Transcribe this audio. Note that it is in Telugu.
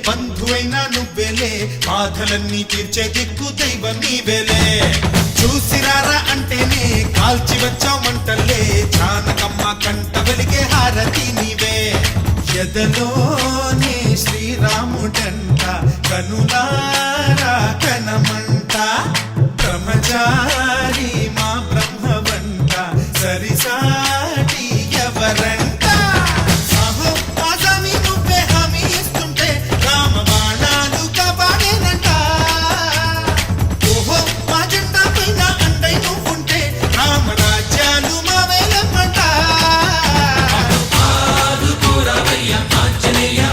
బంధువైనా నువ్వేలే బాధలన్నీ తీర్చే దిక్కు దైవం నీవేలే చూసిరారా అంటేనే కాల్చి వచ్చామంటలే జానకమ్మ కంట వెలిగే హారతి నీవే ఎదలోనే శ్రీరాముడంట కనులారా కనమంట బ్రహ్మచారి మా బ్రహ్మవంట సరిసాటి ఎవరంట ఆంజనేయ